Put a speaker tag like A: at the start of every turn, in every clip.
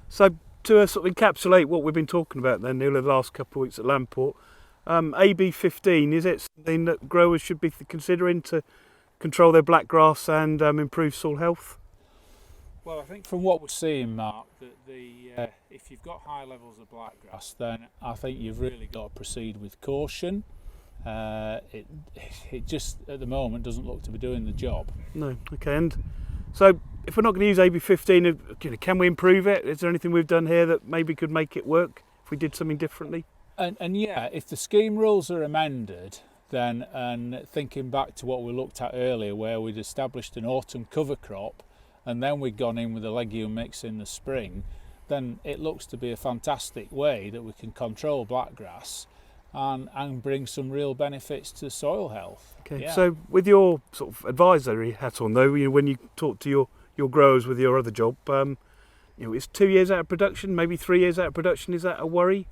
A: So to sort of encapsulate what we've been talking about then, Neil, the last couple of weeks at Lamport, AB15, is it something that growers should be considering to control their blackgrass and improve soil health?
B: Well, I think from what we're seeing, Mark, that if you've got high levels of blackgrass, then I think you've really got to proceed with caution. It just at the moment doesn't look to be doing the job.
A: No, okay. And so if we're not going to use AB15, can we improve it? Is there anything we've done here that maybe could make it work if we did something differently?
B: And yeah, if the scheme rules are amended, then, and thinking back to what we looked at earlier, where we'd established an autumn cover crop and then we'd gone in with a legume mix in the spring, then it looks to be a fantastic way that we can control blackgrass and bring some real benefits to soil health.
A: Okay,
B: yeah.
A: So with your sort of advisory hat on though, when you talk to your growers with your other job, it's 2 years out of production, maybe 3 years out of production, is that a worry?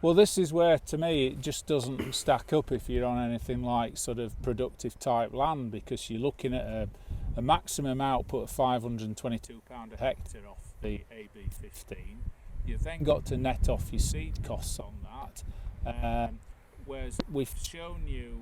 B: Well, this is where, to me, it just doesn't stack up if you're on anything like sort of productive type land, because you're looking at a maximum output of £522 a hectare off the AB15. You've then got to net off your seed costs on that. Whereas we've shown you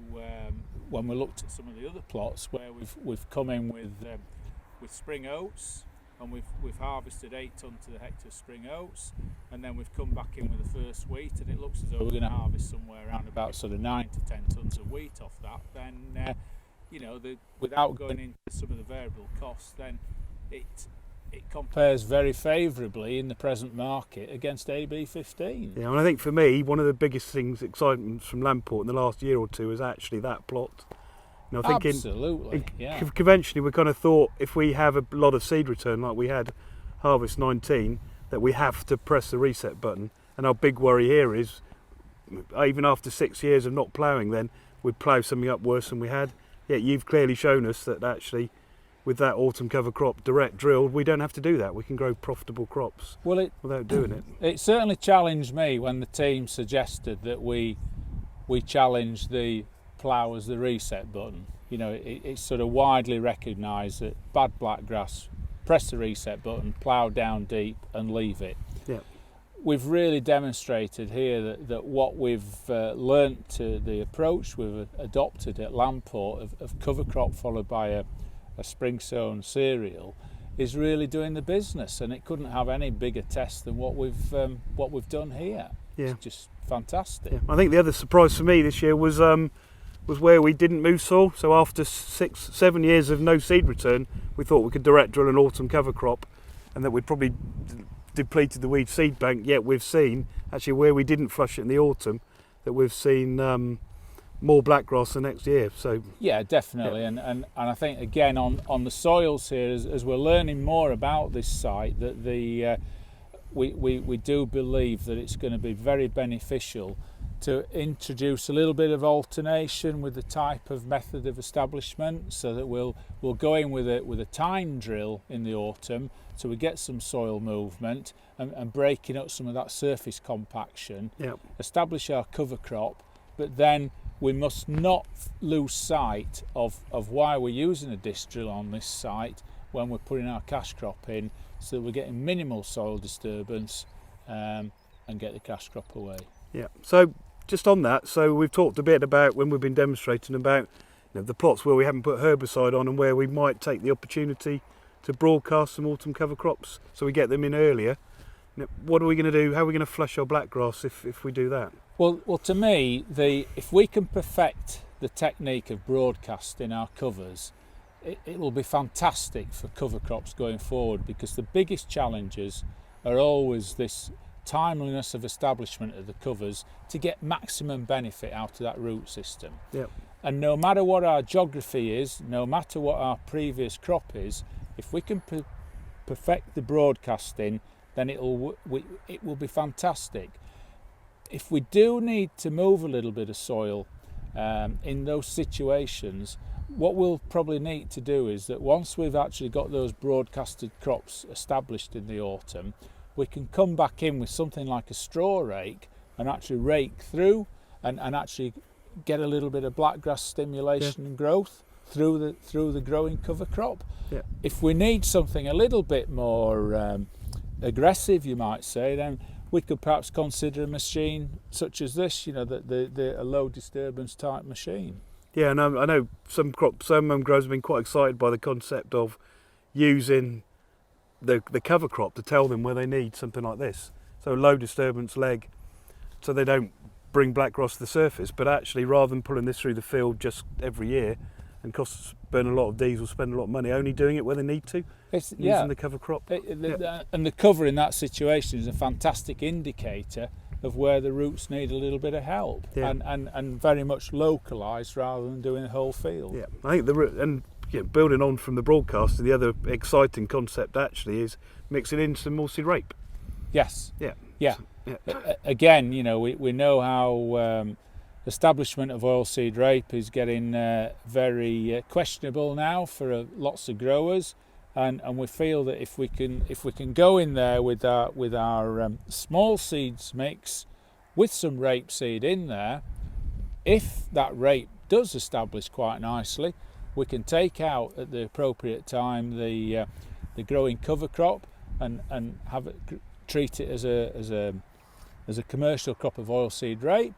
B: when we looked at some of the other plots where we've come in with spring oats, and we've harvested 8 tonnes to the hectare spring oats, and then we've come back in with the first wheat, and it looks as though we're going to harvest somewhere around about sort of 9 to 10 tonnes of wheat off that. Then without going into some of the variable costs, then it compares very favourably in the present market against AB15.
A: Yeah, and I think for me, one of the biggest things, excitements from Lamport in the last year or two is actually that plot. I think
B: absolutely,
A: conventionally we kind of thought if we have a lot of seed return like we had harvest 19, that we have to press the reset button. And our big worry here is, even after 6 years of not ploughing, then we'd plough something up worse than we had. Yet you've clearly shown us that actually with that autumn cover crop direct drilled, we don't have to do that. We can grow profitable crops without doing it.
B: It certainly challenged me when the team suggested that we challenge the plough as the reset button. It's sort of widely recognised that bad blackgrass, press the reset button, plough down deep and leave it.
A: Yeah.
B: We've really demonstrated here that what we've learnt to the approach we've adopted at Lamport of cover crop followed by a spring sown cereal is really doing the business, and it couldn't have any bigger test than what we've done here.
A: Yeah.
B: It's just fantastic.
A: Yeah. I think the other surprise for me this year was where we didn't move soil. So after 6-7 years of no seed return, we thought we could direct drill an autumn cover crop and that we'd probably depleted the weed seed bank. Yet we've seen, actually where we didn't flush it in the autumn, that we've seen more blackgrass the next year. So
B: yeah, definitely. Yeah. And I think again on the soils here, as we're learning more about this site, that we do believe that it's going to be very beneficial to introduce a little bit of alternation with the type of method of establishment, so that we'll go in with a time drill in the autumn, so we get some soil movement and breaking up some of that surface compaction.
A: Yep.
B: Establish our cover crop, but then we must not lose sight of why we're using a disc drill on this site when we're putting our cash crop in, so that we're getting minimal soil disturbance and get the cash crop away.
A: Yeah. So just on that, so we've talked a bit about when we've been demonstrating about the plots where we haven't put herbicide on and where we might take the opportunity to broadcast some autumn cover crops so we get them in earlier. What are we going to do? How are we going to flush our blackgrass if we do that?
B: Well, to me, if we can perfect the technique of broadcasting our covers, it will be fantastic for cover crops going forward, because the biggest challenges are always this timeliness of establishment of the covers to get maximum benefit out of that root system.
A: Yep.
B: And no matter what our geography is, no matter what our previous crop is, if we can perfect the broadcasting, then it will be fantastic. If we do need to move a little bit of soil in those situations, what we'll probably need to do is that once we've actually got those broadcasted crops established in the autumn, we can come back in with something like a straw rake and actually rake through and actually get a little bit of blackgrass stimulation and growth through the growing cover crop.
A: Yeah.
B: If we need something a little bit more aggressive, you might say, then we could perhaps consider a machine such as this, you know, a low disturbance type machine.
A: Yeah, and I know some growers have been quite excited by the concept of using the cover crop to tell them where they need something like this. So a low disturbance leg, so they don't bring black rust to the surface, but actually rather than pulling this through the field just every year and burn a lot of diesel, spend a lot of money, only doing it where they need to, using the cover crop.
B: And the cover in that situation is a fantastic indicator of where the roots need a little bit of help, and very much localised rather than doing the whole field.
A: Yeah, I think building on from the broadcast, the other exciting concept actually is mixing in some more seed rape.
B: Yes.
A: Yeah.
B: Yeah. Again, you know, we know how establishment of oilseed rape is getting very questionable now for lots of growers, and we feel that if we can go in there with our small seeds mix with some rapeseed in there, if that rape does establish quite nicely, we can take out at the appropriate time the growing cover crop and have it treat it as a commercial crop of oilseed rape.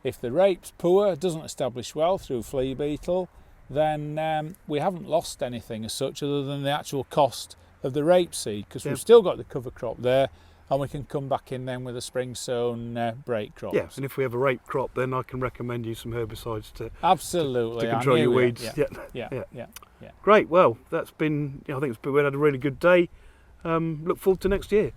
B: If the rape's poor, doesn't establish well through flea beetle, then we haven't lost anything as such other than the actual cost of the rapeseed, because we've still got the cover crop there, and we can come back in then with a spring sown break crop.
A: Yeah, and if we have a rape crop, then I can recommend you some herbicides to
B: absolutely
A: to control your weeds.
B: Yeah.
A: Great. Well, that's been. I think we had a really good day. Look forward to next year.